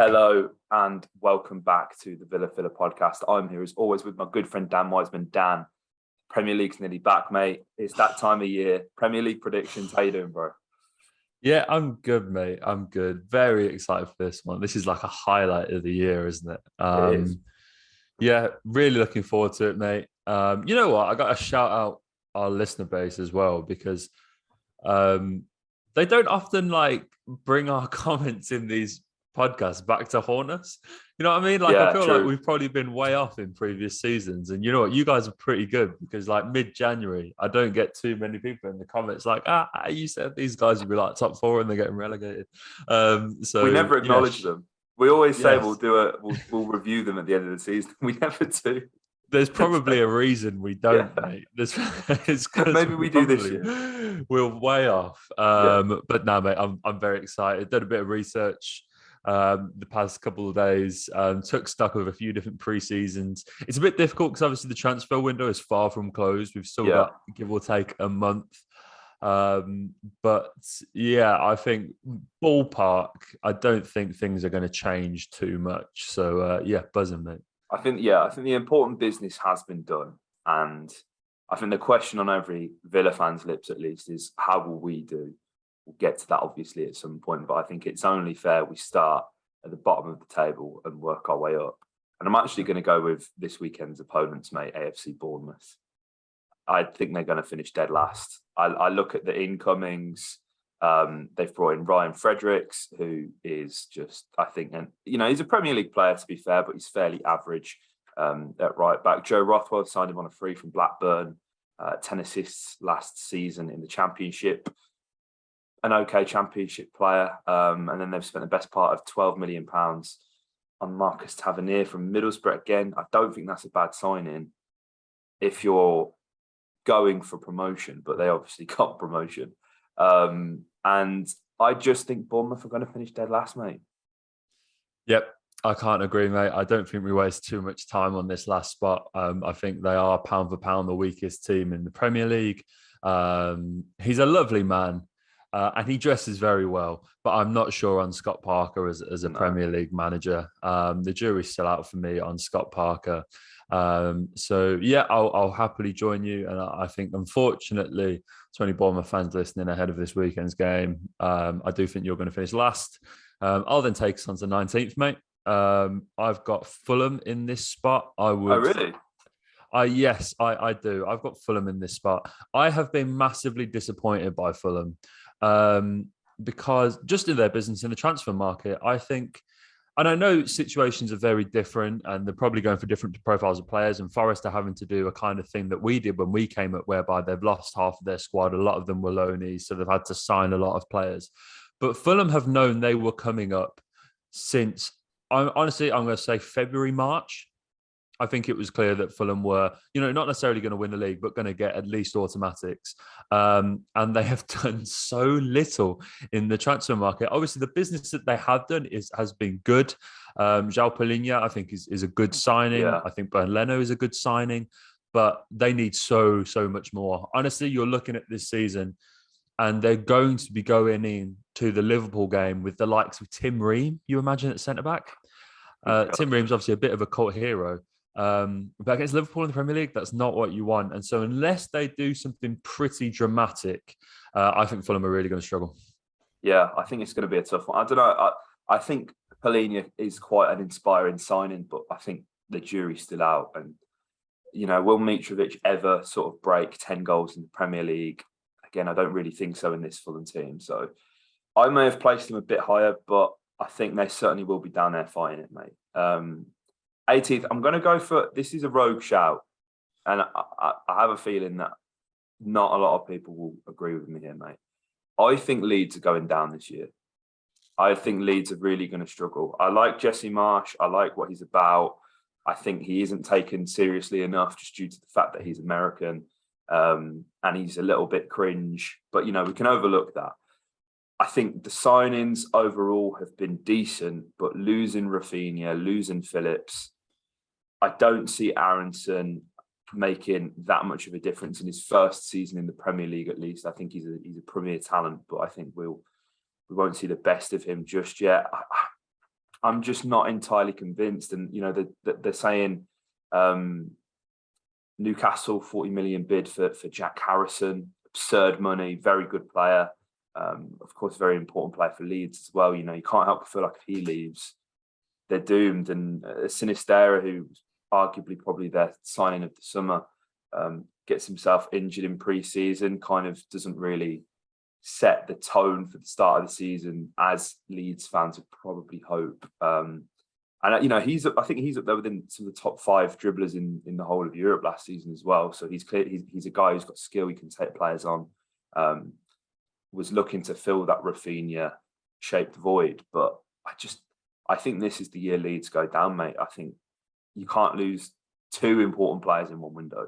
Hello and welcome back to the Villa Filler podcast. I'm here as always with my good friend Dan Wiseman. Dan, Premier League's nearly back, mate. It's that time of year. Premier League predictions. How you doing, bro? Yeah, I'm good, mate. I'm good. Very excited for this one. This is like a highlight of the year, isn't it? It is. Yeah, really looking forward to it, mate. You know what? I got to shout out our listener base as well because um, they don't often like bring our comments in these podcasts back to haunt us. You know what I mean? Like, I Yeah, feel like true. we've probably been way off in previous seasons. And you know what? You guys are pretty good because, like, mid-January, I don't get too many people in the comments like, you said these guys would be like top four and they're getting relegated. We So, never yeah, acknowledge them. We always say we'll yes. do it. We'll review them at the end of the season. We never do. There's probably a reason we Yeah, don't, mate. It's because maybe we do this year. we're way off. Yeah, But no, mate, I'm very excited. Did a bit of research the past couple of days. Took stock of a few different pre-seasons. It's a bit difficult because obviously the transfer window is far from closed. We've still yeah. got give or take a month. But yeah, I think ballpark. I don't think things are going to change too much. So yeah, buzzing, mate. I think the important business has been done, and I think the question on every Villa fan's lips, at least, is how will we do? We'll get to that obviously at some point, but I think it's only fair we start at the bottom of the table and work our way up. And I'm actually going to go with this weekend's opponents, mate, AFC Bournemouth. I think they're going to finish dead last. I look at the incomings. They've brought in Ryan Fredericks, who is just, I think, and he's a Premier League player to be fair, but he's fairly average at right back. Joe Rothwell signed him on a free from Blackburn, 10 assists last season in the Championship. An okay Championship player, and then they've spent the best part of £12 million on Marcus Tavernier from Middlesbrough. Again, I don't think that's a bad signing if you're going for promotion, but they obviously got promotion. And I just think Bournemouth are going to finish dead last, mate. Yep, I can't agree, mate. I don't think we waste too much time on this last spot. I think they are pound for pound the weakest team in the Premier League. He's a lovely man, and he dresses very well. But I'm not sure on Scott Parker as a Premier League manager. The jury's still out for me on Scott Parker. So yeah, I'll happily join you. And I think, unfortunately, to any Bournemouth fans listening ahead of this weekend's game, I do think you're going to finish last. I'll then take us on to 19th, mate. I've got Fulham in this spot. Oh, really? Yes, I do. I've got Fulham in this spot. I have been massively disappointed by Fulham because just in their business in the transfer market, I think. And I know situations are very different and they're probably going for different profiles of players, and Forest are having to do a kind of thing that we did when we came up, whereby they've lost half of their squad. A lot of them were loanies, so they've had to sign a lot of players. But Fulham have known they were coming up since, I'm going to say February, March. I think it was clear that Fulham were, not necessarily going to win the league, but going to get at least automatics. And they have done so little in the transfer market. Obviously, the business that they have done has been good. João Palhinha, I think, is a good signing. Yeah. I think Bern Leno is a good signing, but they need so much more. Honestly, you're looking at this season, and they're going to be going in to the Liverpool game with the likes of Tim Ream, you imagine, at centre-back. Tim Ream's obviously a bit of a cult hero. But against Liverpool in the Premier League, that's not what you want. And so unless they do something pretty dramatic, I think Fulham are really going to struggle. Yeah, I think it's going to be a tough one. I don't know. I think Palhinha is quite an inspiring signing, but I think the jury's still out. And, will Mitrovic ever sort of break 10 goals in the Premier League? Again, I don't really think so in this Fulham team. So I may have placed them a bit higher, but I think they certainly will be down there fighting it, mate. 18th, I'm going to go for, this is a rogue shout, and I have a feeling that not a lot of people will agree with me here, mate. I think Leeds are going down this year. I think Leeds are really going to struggle. I like Jesse Marsch. I like what he's about. I think he isn't taken seriously enough just due to the fact that he's American, and he's a little bit cringe. But, we can overlook that. I think the signings overall have been decent, but losing Rafinha, losing Phillips, I don't see Aronson making that much of a difference in his first season in the Premier League. At least I think he's a premier talent, but I think we won't see the best of him just yet. I'm just not entirely convinced. And you know, they're saying Newcastle 40 million bid for Jack Harrison, absurd money, very good player. Of course, very important player for Leeds as well. You know, you can't help but feel like if he leaves, they're doomed. And Sinistera, who's arguably probably their signing of the summer, gets himself injured in pre-season, kind of doesn't really set the tone for the start of the season as Leeds fans would probably hope. And you know, I think he's up there within some of the top 5 dribblers in the whole of Europe last season as well. So he's clear. He's a guy who's got skill. He can take players on. Was looking to fill that Rafinha shaped void, but I think this is the year Leeds go down, mate. I think you can't lose 2 important players in one window.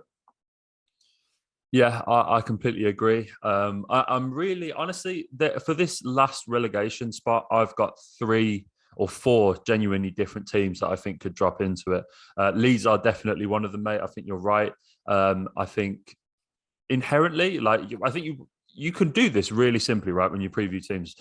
Yeah, I completely agree. I'm really, honestly, for this last relegation spot, I've got 3 or 4 genuinely different teams that I think could drop into it. Leeds are definitely one of them, mate. I think you're right. I think inherently, I think you can do this really simply, right? When you preview teams,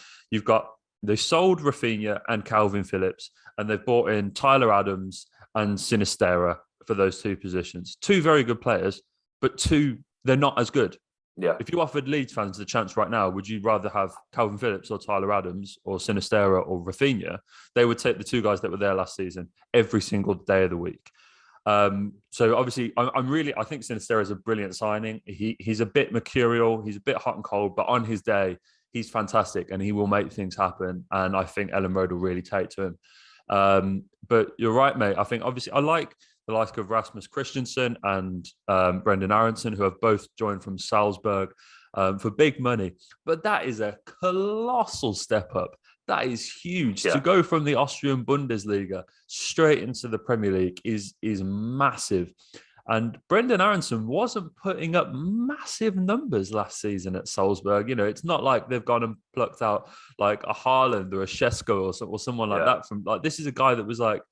they sold Rafinha and Calvin Phillips, and they've bought in Tyler Adams and Sinistera for those 2 positions. 2 very good players, but 2, they're not as good. Yeah. If you offered Leeds fans the chance right now, would you rather have Calvin Phillips or Tyler Adams or Sinistera or Rafinha? They would take the 2 guys that were there last season every single day of the week. So obviously, I think Sinistera is a brilliant signing. He's a bit mercurial, he's a bit hot and cold, but on his day, he's fantastic and he will make things happen. And I think Ellen Road will really take to him. But you're right, mate. I think obviously I like the likes of Rasmus Christensen and Brendan Aronson, who have both joined from Salzburg for big money. But that is a colossal step up. That is huge. Yeah. To go from the Austrian Bundesliga straight into the Premier League is massive. And Brendan Aronson wasn't putting up massive numbers last season at Salzburg. You know, it's not like they've gone and plucked out like a Haaland or a Shesko or someone like that. From like, this is a guy that was like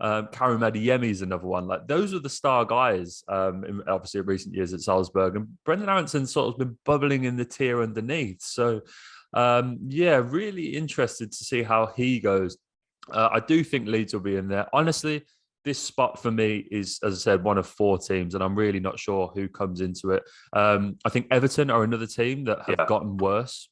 Karim Adeyemi is another one. Like those are the star guys, obviously in recent years at Salzburg. And Brendan Aronson sort of been bubbling in the tier underneath. So really interested to see how he goes. I do think Leeds will be in there. Honestly, this spot for me is, as I said, one of 4 teams, and I'm really not sure who comes into it. I think Everton are another team that have gotten worse.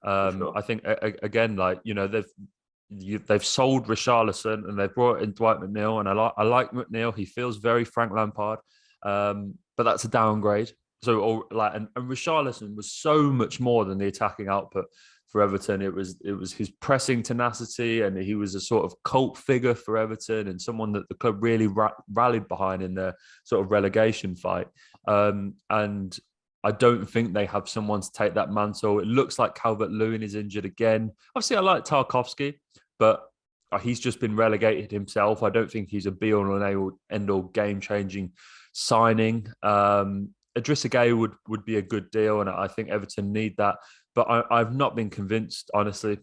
Sure. I think again, like, you know, they've sold Richarlison and they've brought in Dwight McNeil, and I like McNeil. He feels very Frank Lampard, but that's a downgrade. So, and Richarlison was so much more than the attacking output for Everton. It was his pressing tenacity, and he was a sort of cult figure for Everton and someone that the club really rallied behind in their sort of relegation fight. And I don't think they have someone to take that mantle. It looks like Calvert-Lewin is injured again. Obviously, I like Tarkowski, but he's just been relegated himself. I don't think he's a be-all and end-all game-changing signing. Idrissa Gueye would be a good deal, and I think Everton need that. But I've not been convinced, honestly.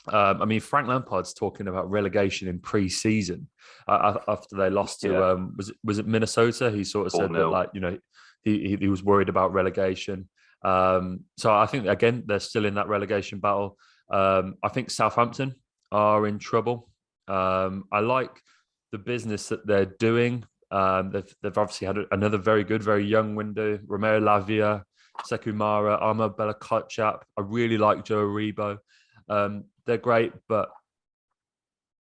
I mean, Frank Lampard's talking about relegation in pre-season after they lost to was it Minnesota? He sort of said that, like, you know, he was worried about relegation. So I think again they're still in that relegation battle. I think Southampton are in trouble. I like the business that they're doing. They've obviously had another very good, very young window. Romeo Lavia, Sekou Mara, Arma Bella-Kotchap. I really like Joe Aribo. They're great, but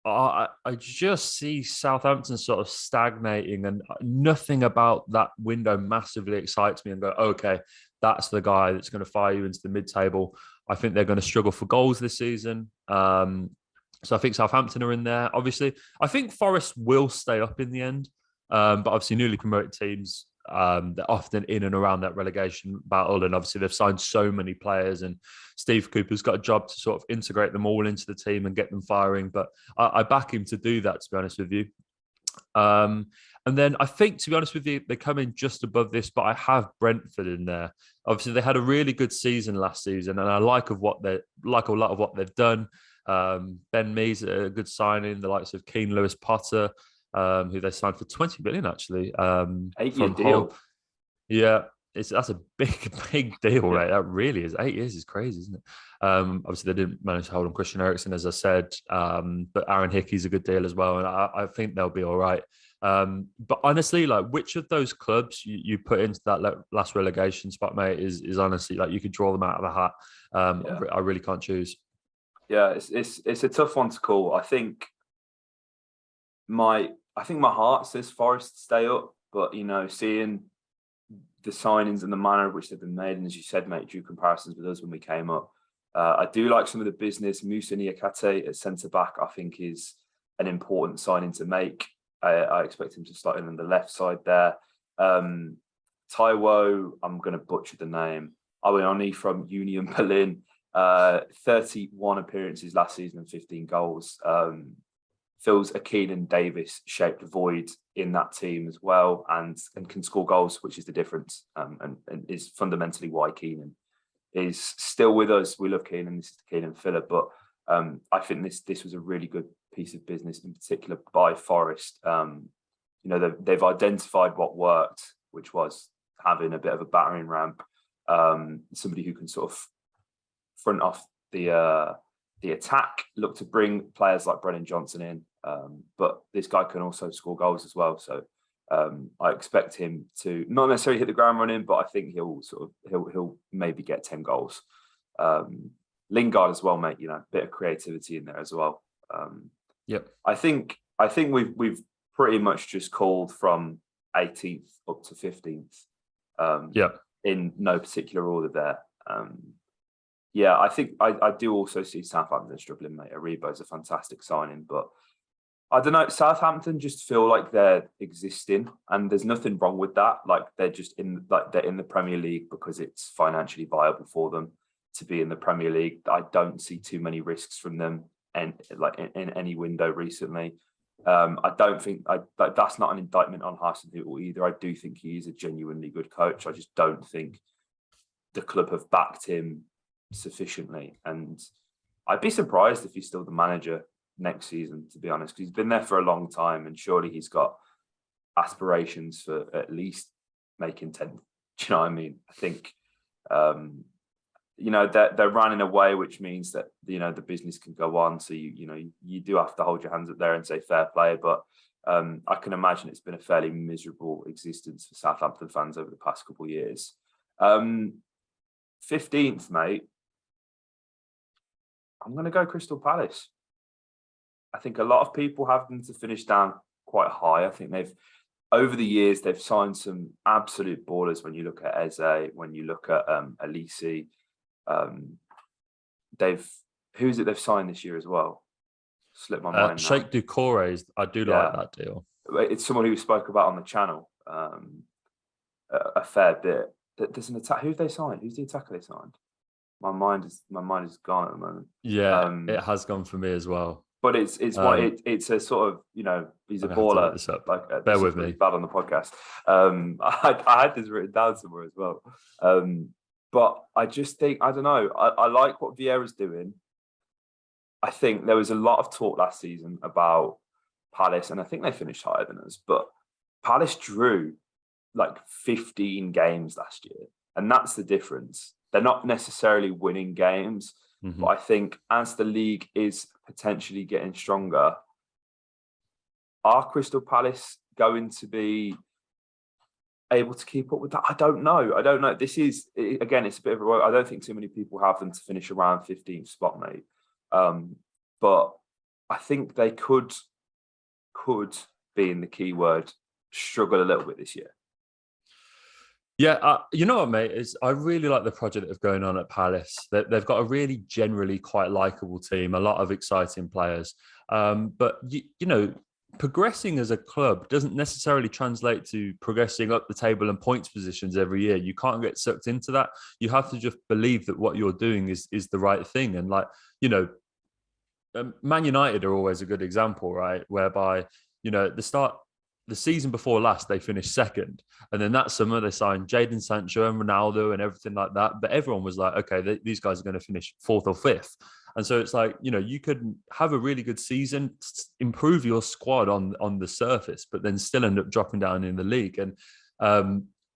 I just see Southampton sort of stagnating, and nothing about that window massively excites me and go, okay, that's the guy that's going to fire you into the mid-table. I think they're going to struggle for goals this season. So I think Southampton are in there. Obviously, I think Forest will stay up in the end. But obviously newly promoted teams, they're often in and around that relegation battle. And obviously they've signed so many players, and Steve Cooper's got a job to sort of integrate them all into the team and get them firing. But I back him to do that, to be honest with you. And then I think, to be honest with you, they come in just above this, but I have Brentford in there. Obviously, they had a really good season last season, and I like a lot of what they've done. Ben Mee's a good signing, the likes of Keane Lewis Potter, who they signed for 20 billion, actually. 8-year deal. Yeah. that's a big deal, right? That really is. 8 years is crazy, isn't it? Obviously, they didn't manage to hold on Christian Eriksen, as I said, but Aaron Hickey's a good deal as well, and I think they'll be all right. But honestly, like, which of those clubs you put into that last relegation spot, mate, is honestly, like, you could draw them out of the hat. I really can't choose. Yeah, it's a tough one to call. I think my heart says Forest stay up, but seeing the signings and the manner in which they've been made, and as you said, mate, drew comparisons with us when we came up. I do like some of the business. Moussa Niakate at centre back, I think, is an important signing to make. I expect him to start in on the left side there. Taiwo, I'm going to butcher the name. Awani from Union Berlin, 31 appearances last season and 15 goals. Fills a Keenan Davis-shaped void in that team as well, and can score goals, which is the difference, and is fundamentally why Keenan is still with us. We love Keenan. This is the Keenan filler, but I think this was a really good piece of business, in particular by Forest. They've identified what worked, which was having a bit of a battering ramp, somebody who can sort of front off the attack, look to bring players like Brennan Johnson in, but this guy can also score goals as well. So I expect him to not necessarily hit the ground running, but I think he'll maybe get 10 goals. Lingard as well, mate. A bit of creativity in there as well. Yep. I think we've pretty much just called from 18th up to 15th. In no particular order there. I think I do also see Southampton struggling, mate. Aribo's a fantastic signing, but I don't know. Southampton just feel like they're existing, and there's nothing wrong with that. Like, they're just they're in the Premier League because it's financially viable for them to be in the Premier League. I don't see too many risks from them, and in any window recently. I don't think that's not an indictment on Hasenhüttl either. I do think he is a genuinely good coach. I just don't think the club have backed him sufficiently, and I'd be surprised if he's still the manager next season, to be honest, because he's been there for a long time, and surely he's got aspirations for at least making 10th. Do you know what I mean? I think they're running away, which means that the business can go on. So you do have to hold your hands up there and say fair play, but I can imagine it's been a fairly miserable existence for Southampton fans over the past couple of years. 15th, mate. I'm going to go Crystal Palace. I think a lot of people have them to finish down quite high. I think over the years, they've signed some absolute ballers. When you look at Eze, when you look at Elise, who's it they've signed this year as well? Slipped my mind. Sheikh Doucouré, I do like that deal. It's someone who we spoke about on the channel a fair bit. There's an attack. Who've they signed? Who's the attacker they signed? My mind is gone at the moment. Yeah, it has gone for me as well. But it's a sort of, he's a baller. Bear with me. Bad on the podcast. I had this written down somewhere as well. But I just think, I don't know. I like what Vieira's doing. I think there was a lot of talk last season about Palace, and I think they finished higher than us. But Palace drew like 15 games last year, and that's the difference. They're not necessarily winning games. Mm-hmm. But I think as the league is potentially getting stronger, are Crystal Palace going to be able to keep up with that? I don't know. This is, again, it's a bit of a... I don't think too many people have them to finish around 15th spot, mate. But I think they could be, in the keyword, struggle a little bit this year. Yeah, you know what, mate? I really like the project that's going on at Palace. They've got a really generally quite likeable team, a lot of exciting players. But, progressing as a club doesn't necessarily translate to progressing up the table and points positions every year. You can't get sucked into that. You have to just believe that what you're doing is the right thing. And Man United are always a good example, right? Whereby, the season before last, they finished second. And then that summer, they signed Jadon Sancho and Ronaldo and everything like that. But everyone was like, okay, these guys are going to finish 4th or 5th. And so it's like, you could have a really good season, improve your squad on the surface, but then still end up dropping down in the league. And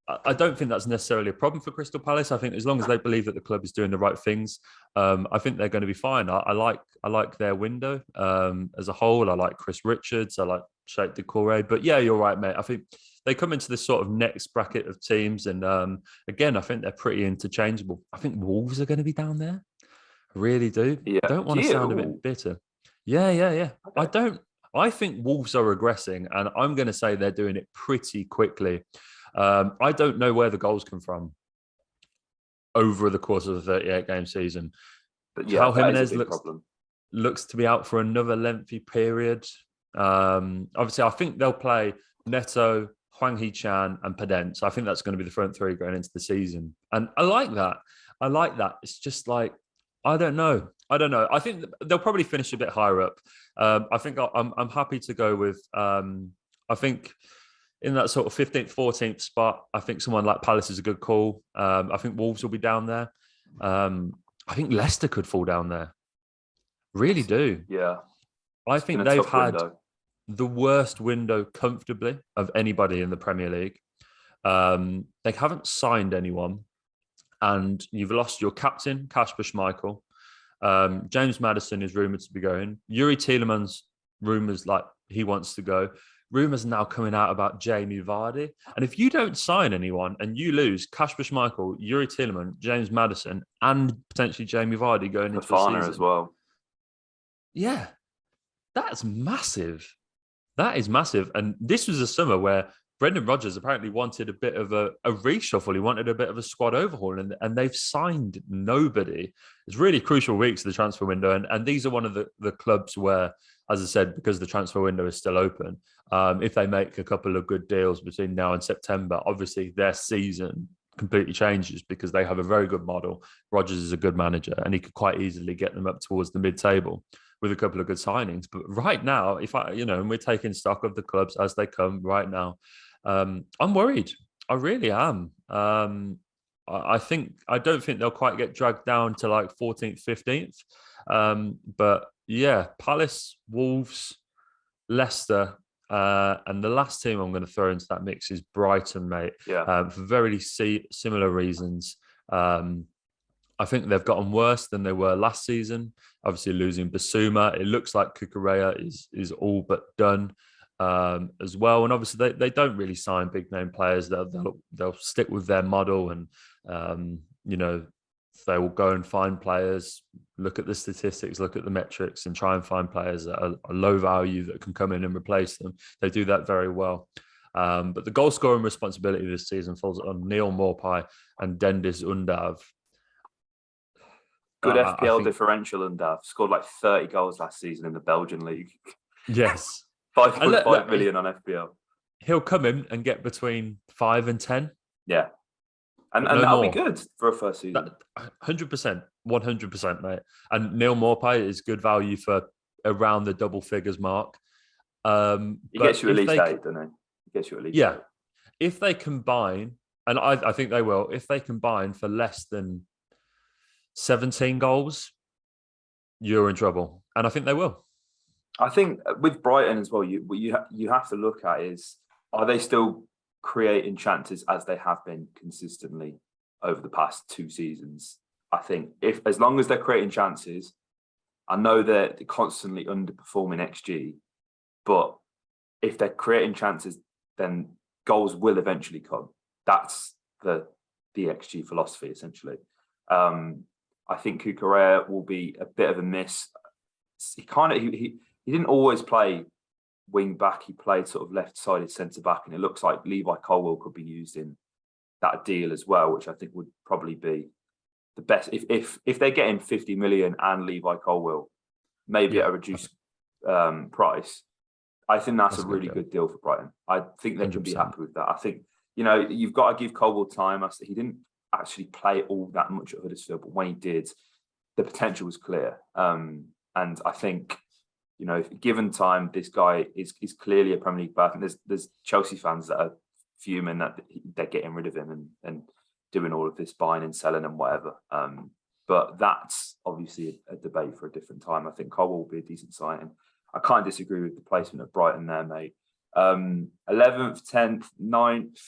I don't think that's necessarily a problem for Crystal Palace. I think as long as they believe that the club is doing the right things, I think they're going to be fine. I like their window as a whole. I like Chris Richards. I like Sheikh Doucouré. But yeah, you're right, mate. I think they come into this sort of next bracket of teams, and again, I think they're pretty interchangeable. I think Wolves are going to be down there. I really do. Yeah. I don't want Do to sound a you? bit bitter. Yeah. I Okay. don't. I think Wolves are regressing, and I'm going to say they're doing it pretty quickly. I don't know where the goals come from over the course of the 38 game season. But yeah, How that is a Jimenez big problem. looks to be out for another lengthy period. Obviously, I think they'll play Neto, Hwang Hee-chan, and Podence. I think that's going to be the front three going into the season, and I like that. I like that. It's just like I don't know. I think they'll probably finish a bit higher up. I think I'm happy to go with. I think in that sort of 15th, 14th spot, I think someone like Palace is a good call. I think Wolves will be down there. I think Leicester could fall down there. Really do. Yeah. I It's been think a they've tough had window. the worst window comfortably of anybody in the Premier League. They haven't signed anyone, and you've lost your captain, Kasper Schmeichel. James Maddison is rumoured to be going. Yuri Tielemans, rumours like he wants to go. Rumours now coming out about Jamie Vardy. And if you don't sign anyone and you lose Kasper Schmeichel, Yuri Tielemans, James Maddison, and potentially Jamie Vardy going into the Fafana as season, well. yeah, that's massive. That is massive. And this was a summer where Brendan Rodgers apparently wanted a bit of a reshuffle. He wanted a bit of a squad overhaul, and they've signed nobody. It's really crucial weeks of the transfer window. And these are one of the clubs where, as I said, because the transfer window is still open, if they make a couple of good deals between now and September, obviously their season completely changes because they have a very good model. Rodgers is a good manager, and he could quite easily get them up towards the mid-table with a couple of good signings. But right now, and we're taking stock of the clubs as they come right now, I'm worried. I really am. I don't think they'll quite get dragged down to like 14th, 15th. But yeah, Palace, Wolves, Leicester, and the last team I'm going to throw into that mix is Brighton, mate. Yeah. For very similar reasons. I think they've gotten worse than they were last season. Obviously, losing Basuma, it looks like Cucurella is all but done as well. And obviously, they don't really sign big name players. They'll stick with their model, and they will go and find players, look at the statistics, look at the metrics, and try and find players at a low value that can come in and replace them. They do that very well. But the goal scoring responsibility this season falls on Neil Maupay and Dendis Undav. Good FPL think, differential, and scored like 30 goals last season in the Belgian league. yes. 5.5 million on FPL. He'll come in and get between 5 and 10. Yeah. And no that'll more. be good for a first season. 100%, 100%, mate. And Neil Maupay is good value for around the double figures mark. He gets you at least 8, doesn't he? He gets you at least 8. If they combine, and I think they will, if they combine for less than 17 goals, you're in trouble. And I think they will. I think with Brighton as well, you have to look at is, are they still creating chances as they have been consistently over the past 2 seasons? I think as long as they're creating chances, I know they're constantly underperforming XG, but if they're creating chances, then goals will eventually come. That's the XG philosophy, essentially. I think Cucurella will be a bit of a miss. He didn't always play wing back. He played sort of left-sided centre back, and it looks like Levi Colwill could be used in that deal as well, which I think would probably be the best if they're getting 50 million and Levi Colwill, maybe at a reduced price. I think that's a really good deal for Brighton. I think they 100%. Can be happy with that. I think you've got to give Colwill time. He didn't actually play all that much at Huddersfield, but when he did, the potential was clear. And I think, given time, this guy is clearly a Premier League player. I think there's Chelsea fans that are fuming that they're getting rid of him and doing all of this buying and selling and whatever. But that's obviously a debate for a different time. I think Colwill will be a decent signing. I can't disagree with the placement of Brighton there, mate. 11th, 10th, 9th.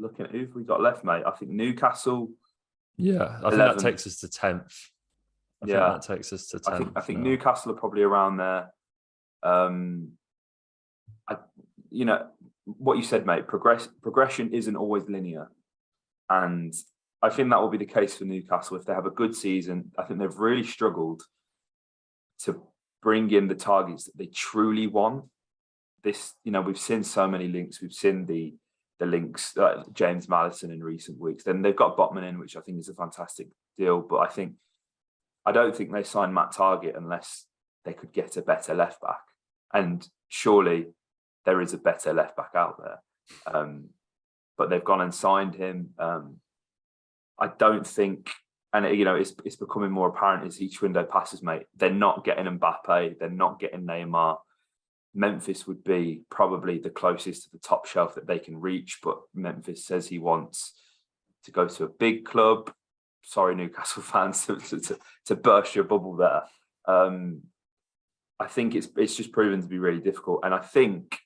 looking at who've we got left, mate. I think Newcastle. Yeah, I think 11th. that takes us to 10th. I think that takes us to 10th. I think Newcastle are probably around there. What you said, mate. Progression isn't always linear, and I think that will be the case for Newcastle if they have a good season. I think they've really struggled to bring in the targets that they truly want. We've seen so many links. We've seen the links, James Maddison in recent weeks. Then they've got Botman in, which I think is a fantastic deal. But I don't think they signed Matt Targett unless they could get a better left back. And surely there is a better left back out there. But they've gone and signed him. I don't think, and it's becoming more apparent as each window passes, mate. They're not getting Mbappe. They're not getting Neymar. Memphis would be probably the closest to the top shelf that they can reach, but Memphis says he wants to go to a big club. Sorry, Newcastle fans, to burst your bubble there. I think it's just proven to be really difficult, and I think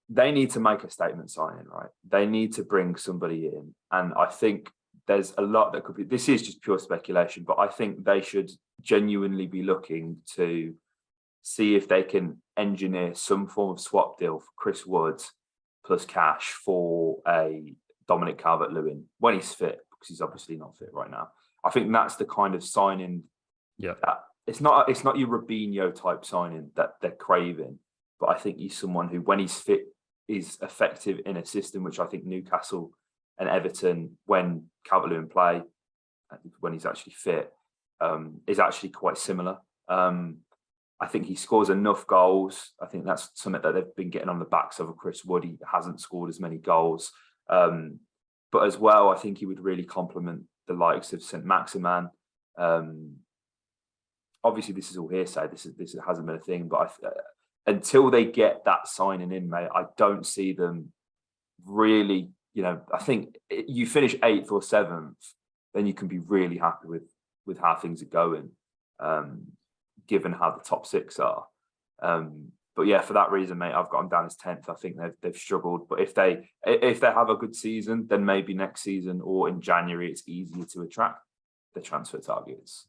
they need to make a statement signing, right? They need to bring somebody in, and I think there's a lot that could be. This is just pure speculation, but I think they should genuinely be looking to see if they can engineer some form of swap deal for Chris Wood plus cash for a Dominic Calvert-Lewin when he's fit, because he's obviously not fit right now. I think that's the kind of signing. Yeah, that it's not your Robinho type signing that they're craving, but I think he's someone who, when he's fit, is effective in a system which I think Newcastle and Everton, when Calvert-Lewin play, when he's actually fit, is actually quite similar. I think he scores enough goals. I think that's something that they've been getting on the backs of Chris Wood. He hasn't scored as many goals. But as well, I think he would really complement the likes of St. Maximan. Obviously, this is all hearsay. This hasn't been a thing. But until they get that signing in, mate, I don't see them really. I think you finish 8th or 7th, then you can be really happy with how things are going, given how the top 6 are. But yeah, for that reason, mate, I've got them down as 10th. I think they've struggled, but if they have a good season, then maybe next season or in January it's easier to attract the transfer targets.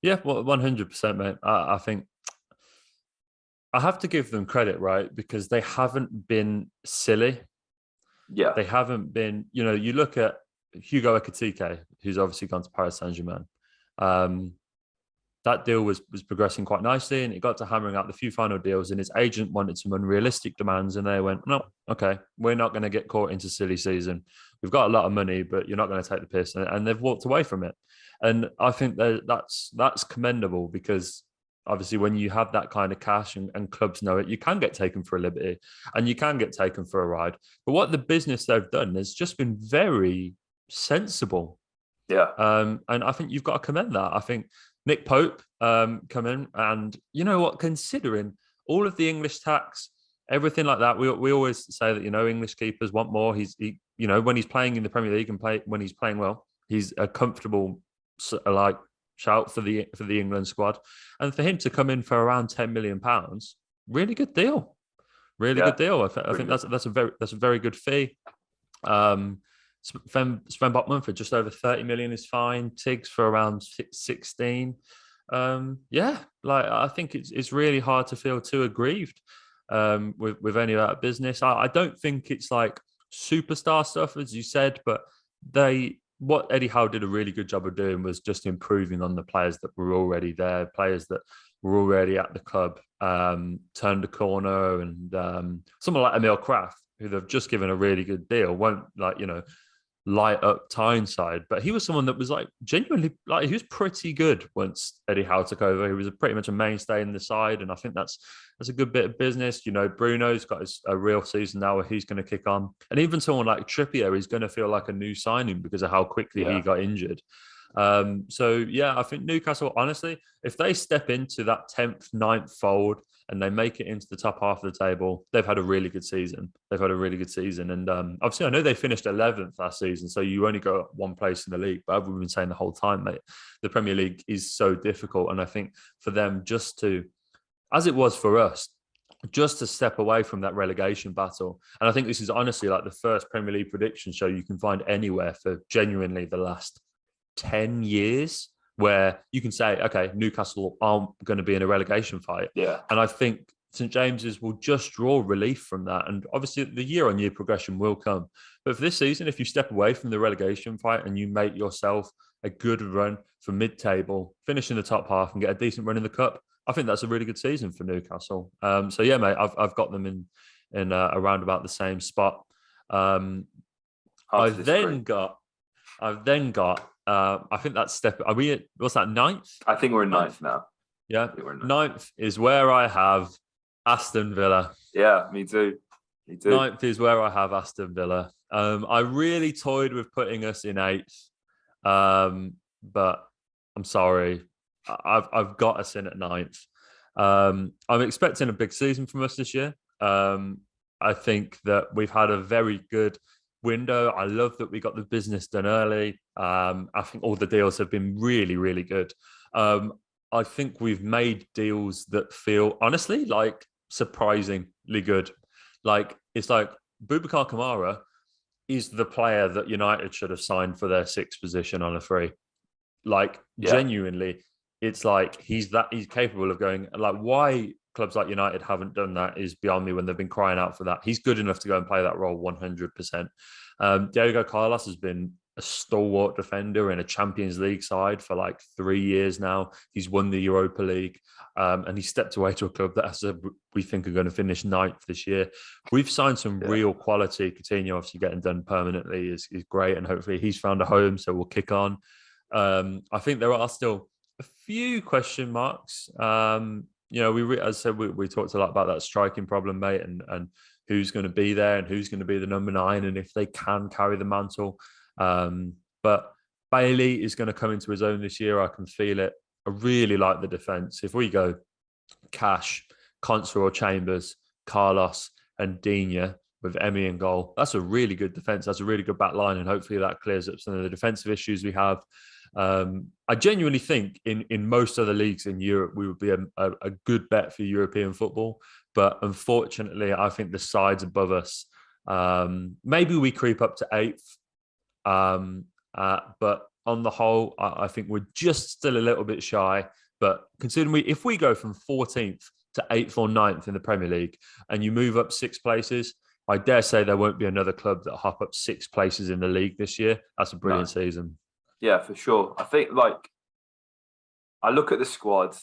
Yeah, well, 100%, mate. I think I have to give them credit, right? Because they haven't been silly. Yeah. They haven't been, you look at Hugo Ekitike, who's obviously gone to Paris Saint-Germain. That deal was progressing quite nicely, and it got to hammering out the few final deals, and his agent wanted some unrealistic demands, and they went, no, okay, we're not going to get caught into silly season. We've got a lot of money, but you're not going to take the piss. And they've walked away from it. And I think that's commendable, because obviously when you have that kind of cash and clubs know it, you can get taken for a liberty and you can get taken for a ride. But what the business they've done has just been very sensible. Yeah. And I think you've got to commend that. I think Nick Pope come in, and you know what, considering all of the English tax, everything like that, we always say that, English keepers want more. When he's playing in the Premier League and when he's playing well, he's a comfortable shout for the England squad. And for him to come in for around £10 million, really good deal. Really good deal. I think that's a very good fee. Sven Botman for just over 30 million is fine. Tiggs for around 16. I think it's really hard to feel too aggrieved with any of that business. I don't think it's like superstar stuff, as you said, but what Eddie Howe did a really good job of doing was just improving on the players that were already there, players that were already at the club, turned the corner, and someone like Emil Kraft, who they've just given a really good deal, won't light up Tyneside, but he was someone that was genuinely he was pretty good once Eddie Howe took over. He was pretty much a mainstay in the side, and I think that's a good bit of business. Bruno's got a real season now where he's going to kick on, and even someone like Trippier is going to feel like a new signing because of how quickly he got injured. I think Newcastle, honestly, if they step into that 10th, 9th fold and they make it into the top half of the table, they've had a really good season. And obviously, I know they finished 11th last season, so you only go up one place in the league. But we've been saying the whole time, mate, the Premier League is so difficult. And I think for them just to, as it was for us, just to step away from that relegation battle. And I think this is honestly like the first Premier League prediction show you can find anywhere for genuinely the last 10 years where you can say, okay, Newcastle aren't going to be in a relegation fight. Yeah. And I think St James's will just draw relief from that. And obviously the year-on-year progression will come. But for this season, if you step away from the relegation fight and you make yourself a good run for mid-table, finish in the top half and get a decent run in the cup, I think that's a really good season for Newcastle. So yeah, mate, I've got them in around about the same spot. I've then got. I think that's step. Are we at what's that? Ninth? I think we're in ninth now. Yeah, ninth is where I have Aston Villa. Yeah, me too. Ninth is where I have Aston Villa. I really toyed with putting us in eighth, but I'm sorry. I've got us in at ninth. I'm expecting a big season from us this year. I think that we've had a very good window. I love that we got the business done early. I think all the deals have been really, really good. I think we've made deals that feel honestly like surprisingly good. Like it's like Boubacar Kamara is the player that United should have signed for their sixth position on a free. Like genuinely, it's like he's capable of going. Like why clubs like United haven't done that is beyond me when they've been crying out for that. He's good enough to go and play that role 100%. Diego Carlos has been a stalwart defender in a Champions League side for like 3 years now. He's won the Europa League and he stepped away to a club that we think are going to finish ninth this year. We've signed some real quality. Coutinho obviously getting done permanently is great and hopefully he's found a home, so we'll kick on. I think there are still a few question marks. As I said, we talked a lot about that striking problem, mate, and who's going to be there and who's going to be the number 9 and if they can carry the mantle. But Bailey is going to come into his own this year. I can feel it. I really like the defence. If we go Cash, Conser or Chambers, Carlos and Digne with Emi in goal, that's a really good defence. That's a really good back line and hopefully that clears up some of the defensive issues we have. I genuinely think in most other leagues in Europe, we would be a good bet for European football. But unfortunately, I think the sides above us, maybe we creep up to 8th. But on the whole, I think we're just still a little bit shy. But considering if we go from 14th to 8th or 9th in the Premier League and you move up 6 places, I dare say there won't be another club that hop up 6 places in the league this year. That's a brilliant season. Yeah, for sure. I think I look at the squad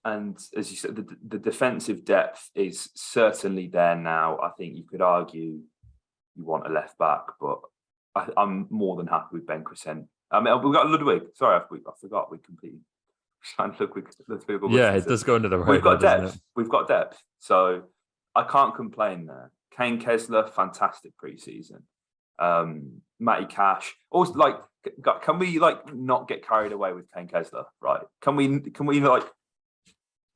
and as you said, the defensive depth is certainly there now. I think you could argue you want a left back, but I'm more than happy with Ben Crescent. I mean, we've got Ludwig. Sorry, I forgot. We completely signed Ludwig. Yeah, it does go under the radar. We've got depth. We've got depth. So I can't complain there. Kane Kessler, fantastic preseason. Matty Cash. Also, can we not get carried away with Kane Kessler? Right? Can we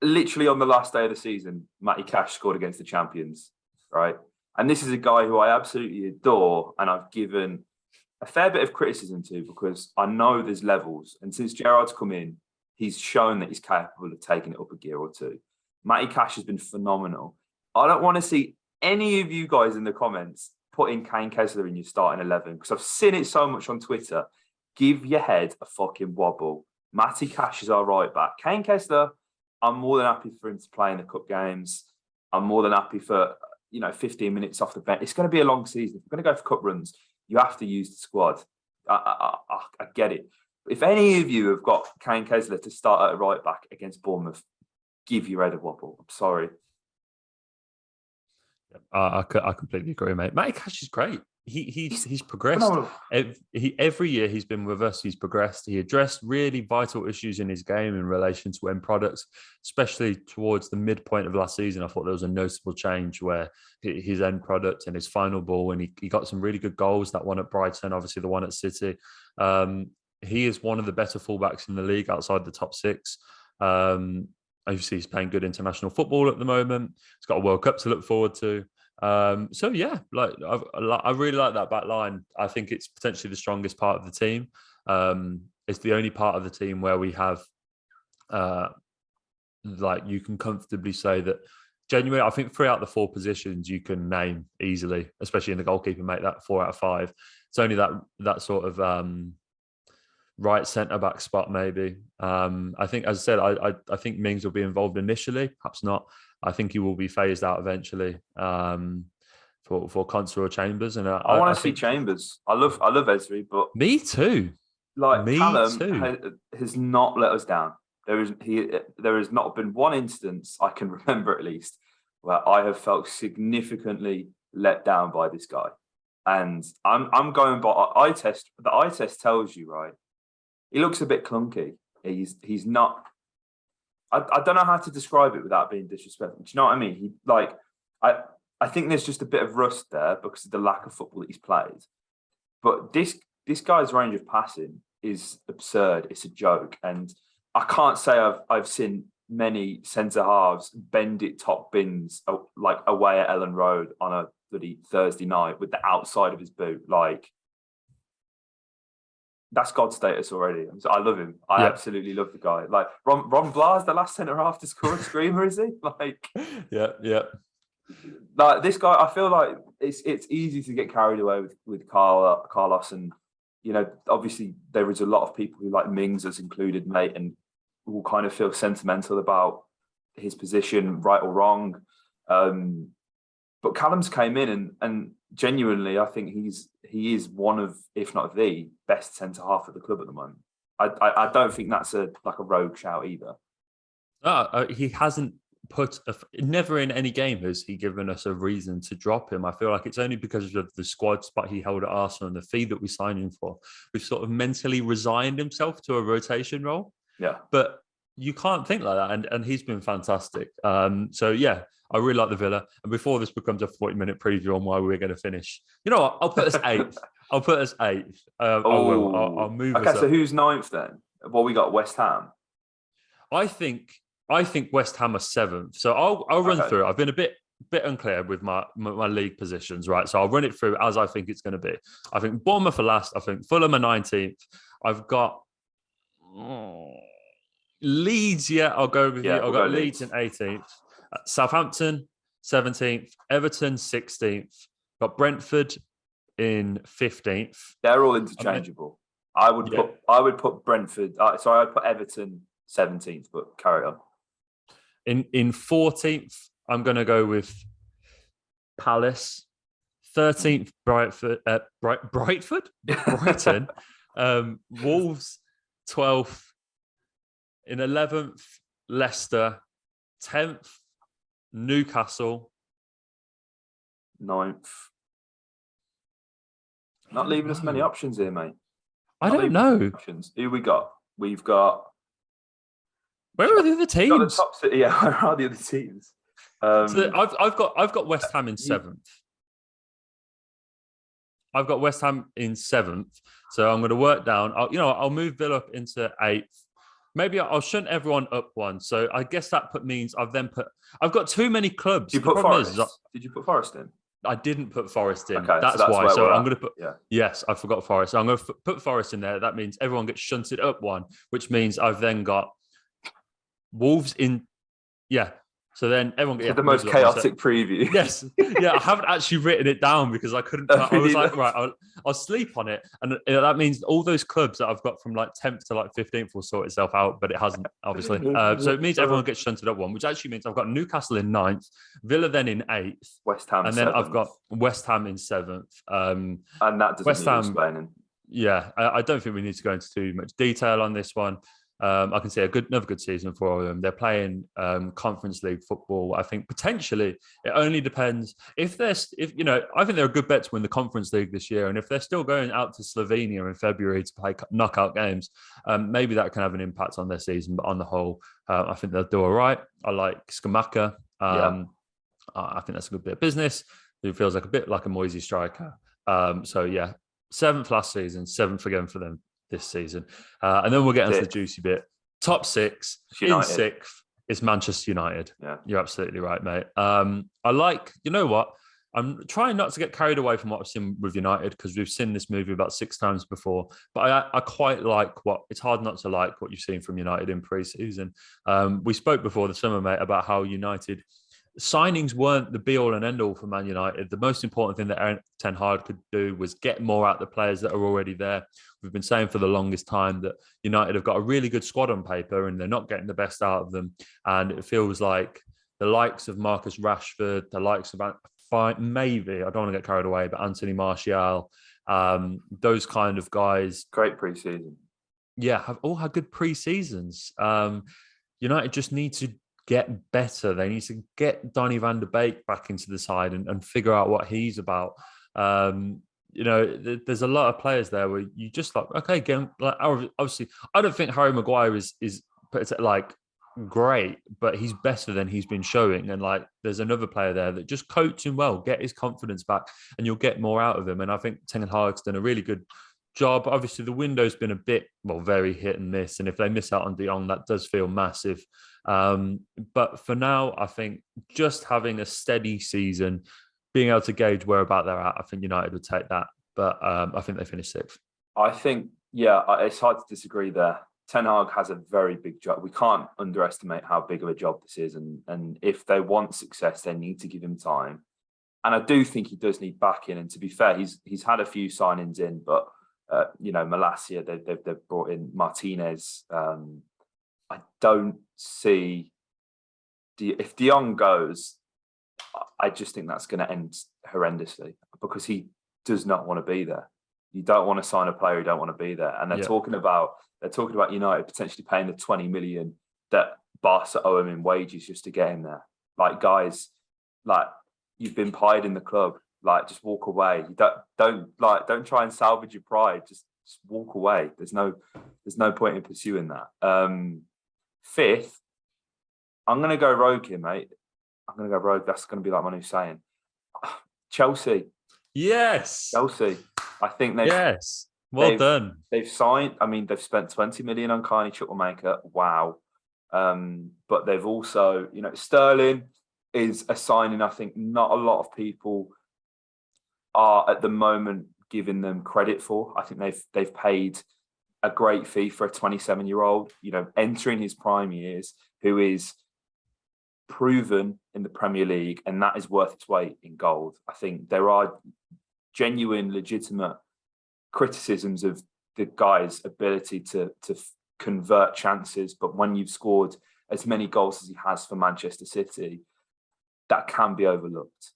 literally on the last day of the season, Matty Cash scored against the champions, right? And this is a guy who I absolutely adore and I've given a fair bit of criticism to because I know there's levels. And since Gerrard's come in, he's shown that he's capable of taking it up a gear or two. Matty Cash has been phenomenal. I don't want to see any of you guys in the comments putting Kane Kessler in your starting 11 because I've seen it so much on Twitter. Give your head a fucking wobble. Matty Cash is our right back. Kane Kessler, I'm more than happy for him to play in the cup games. I'm more than happy for 15 minutes off the bench. It's going to be a long season. If we're going to go for cup runs, you have to use the squad. I get it. If any of you have got Kane Kessler to start at a right back against Bournemouth, give your head a wobble. I'm sorry. I completely agree, mate. Matty Cash is great. He's progressed. Every year he's been with us, he's progressed. He addressed really vital issues in his game in relation to end products, especially towards the midpoint of last season. I thought there was a noticeable change where his end product and his final ball, and he got some really good goals. That one at Brighton, obviously the one at City. He is one of the better fullbacks in the league outside the top 6. Obviously, he's playing good international football at the moment. He's got a World Cup to look forward to. So yeah, I really like that back line. I think it's potentially the strongest part of the team. It's the only part of the team where we have, you can comfortably say that genuinely, I think 3 out of the 4 positions you can name easily, especially in the goalkeeper, mate. That 4 out of 5. It's only that sort of right centre back spot, maybe. I think, as I said, I think Mings will be involved initially, perhaps not. I think he will be phased out eventually for Conser or Chambers. And I want I to see think Chambers. I love Esri, but me too. like Me Callum too. has not let us down. There has not been one instance I can remember, at least, where I have felt significantly let down by this guy. And I'm going by eye test. The eye test tells you, right? He looks a bit clunky. He's not. I don't know how to describe it without being disrespectful. Do you know what I mean? I think there's just a bit of rust there because of the lack of football that he's played. But this guy's range of passing is absurd. It's a joke, and I can't say I've seen many centre halves bend it top bins like away at Ellen Road on a bloody Thursday night with the outside of his boot. Like, that's God status already. I love him. I absolutely love the guy. Like Ron Blas, the last centre half to score a screamer, is he? Like, yeah. Like this guy, I feel like it's easy to get carried away with Carlos, and obviously there is a lot of people who like Mings as included, mate, and will kind of feel sentimental about his position, right or wrong. But Callum's came in and genuinely, I think he is one of, if not the best centre half of the club at the moment. I don't think that's a rogue shout either. He hasn't never in any game has he given us a reason to drop him. I feel like it's only because of the squad spot he held at Arsenal and the fee that we signed him for. We've sort of mentally resigned himself to a rotation role. Yeah. But you can't think like that. And he's been fantastic. So yeah, I really like the Villa. And before this becomes a 40-minute preview on why we're going to finish, you know what? I'll put us 8th. I'll put us 8th. I'll move us up. So who's 9th then? Well, we got West Ham. I think West Ham are 7th. So I'll run through it. I've been a bit unclear with my league positions, right? So I'll run it through as I think it's going to be. I think Bournemouth are last. I think Fulham are 19th. I've got Leeds. Yeah, I'll go with you. I've got Leeds in 18th. Southampton 17th. Everton 16th. Got Brentford in 15th. They're all interchangeable. I would put Brentford. I'd put Everton 17th, but carry on. In 14th, I'm going to go with Palace. 13th, Brighton. Wolves, 12th. In 11th, Leicester. 10th, Newcastle. 9th. Not leaving us many options here, mate. I don't know. Options. Who we got? We've got... Where are the other teams? Where are the other teams? So I've got West Ham in 7th. I've got West Ham in 7th. So I'm going to work down. I'll move Villa up into 8th. Maybe I'll shunt everyone up one. So I guess that means I've got too many clubs. Did you put Forest? Did you put Forest in? I didn't put Forest in. Okay, that's why. So I'm going to put. Yeah. Yes, I forgot Forest. So I'm going to put Forest in there. That means everyone gets shunted up one, which means I've then got Wolves in. Yeah. So then everyone gets the most chaotic preview. Yes. Yeah. I haven't actually written it down because I couldn't. I was like, right, I'll sleep on it. And that means all those clubs that I've got from like 10th to like 15th will sort itself out, but it hasn't, obviously. So it means everyone gets shunted up one, which actually means I've got Newcastle in 9th, Villa then in 8th. West Ham and then 7th. I've got West Ham in 7th. And that doesn't West need Ham, explaining. Yeah, I don't think we need to go into too much detail on this one. I can see another good season for them. They're playing Conference League football. I think potentially it only depends I think they're a good bet to win the Conference League this year. And if they're still going out to Slovenia in February to play knockout games, maybe that can have an impact on their season. But on the whole, I think they'll do all right. I like Skamaka. I think that's a good bit of business. He feels like a bit like a Moisey striker. So yeah, 7th last season, 7th again for them this season. And then we'll get into the juicy bit. Top 6 in 6th is Manchester United. Yeah. You're absolutely right, mate. I like, you know what? I'm trying not to get carried away from what I've seen with United because we've seen this movie about 6 times before. But I quite like it's hard not to like what you've seen from United in pre-season. We spoke before the summer, mate, about how United signings weren't the be all and end all for Man United. The most important thing that Erik ten Hag could do was get more out of the players that are already there. We've been saying for the longest time that United have got a really good squad on paper and they're not getting the best out of them. And it feels like the likes of Marcus Rashford, the likes of maybe, I don't want to get carried away, but Anthony Martial, those kind of guys. Great pre-season. Yeah, have all had good pre-seasons. United just need to get better. They need to get Donny van de Beek back into the side and figure out what he's about. There's a lot of players there where you just like, okay, again, like obviously, I don't think Harry Maguire is like great, but he's better than he's been showing. And like, there's another player there that just coach him well, get his confidence back, and you'll get more out of him. And I think Ten Hag's done a really good job. Obviously, the window's been a bit, very hit and miss. And if they miss out on De Jong, that does feel massive. But for now, I think just having a steady season, being able to gauge where about they're at, I think United would take that. But I think they finished 6th. I think, it's hard to disagree there. Ten Hag has a very big job. We can't underestimate how big of a job this is. And if they want success, they need to give him time. And I do think he does need backing. And to be fair, he's had a few signings in, but Malacia, they've brought in Martinez. I don't see if De Jong goes, I just think that's going to end horrendously because he does not want to be there. You don't want to sign a player who don't want to be there. And they're talking about United potentially paying the 20 million that Barca owe him in wages just to get him there. Like, guys, like, you've been pied in the club. Like, just walk away. You don't try and salvage your pride. Just walk away. There's no point in pursuing that. 5th, I'm gonna go rogue here, mate. I'm gonna go rogue. That's gonna be like my new saying. Chelsea. Yes. Chelsea. I think Well done. They've signed. I mean, they've spent 20 million on Carney Chukwuemeka. Wow. But they've also, Sterling is a signing. I think not a lot of people are at the moment giving them credit for. I think they've paid a great fee for a 27-year-old, entering his prime years, who is proven in the Premier League, and that is worth its weight in gold. I think there are genuine, legitimate criticisms of the guy's ability to convert chances, but when you've scored as many goals as he has for Manchester City, that can be overlooked.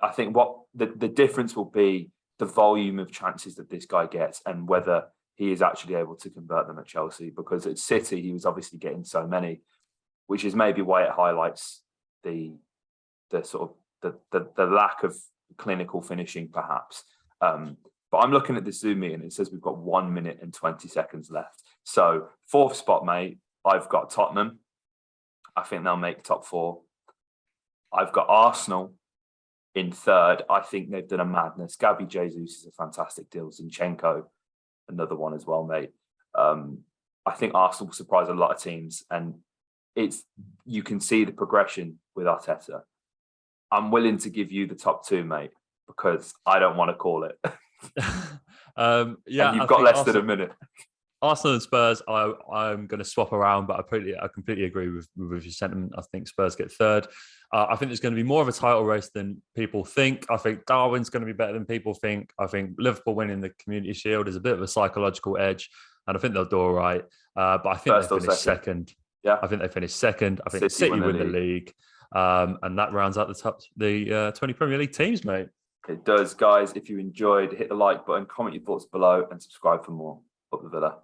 I think what the difference will be the volume of chances that this guy gets and whether he is actually able to convert them at Chelsea, because at City, he was obviously getting so many, which is maybe why it highlights the sort of the lack of clinical finishing, perhaps. But I'm looking at the Zoom meeting, and it says we've got 1 minute and 20 seconds left. So 4th spot, mate, I've got Tottenham. I think they'll make top 4. I've got Arsenal in 3rd. I think they've done a madness. Gabby Jesus is a fantastic deal. Zinchenko, another one as well, mate. I think Arsenal will surprise a lot of teams, and you can see the progression with Arteta. I'm willing to give you the top 2, mate, because I don't want to call it. And you've got less than a minute. Arsenal and Spurs, I'm going to swap around, but I completely agree with your sentiment. I think Spurs get 3rd. I think there's going to be more of a title race than people think. I think Darwin's going to be better than people think. I think Liverpool winning the Community Shield is a bit of a psychological edge, and I think they'll do all right. But I think they finish second. Yeah, I think they finish second. I think City win the league. And that rounds out the 20 Premier League teams, mate. It does, guys. If you enjoyed, hit the like button, comment your thoughts below, and subscribe for more. Up the Villa.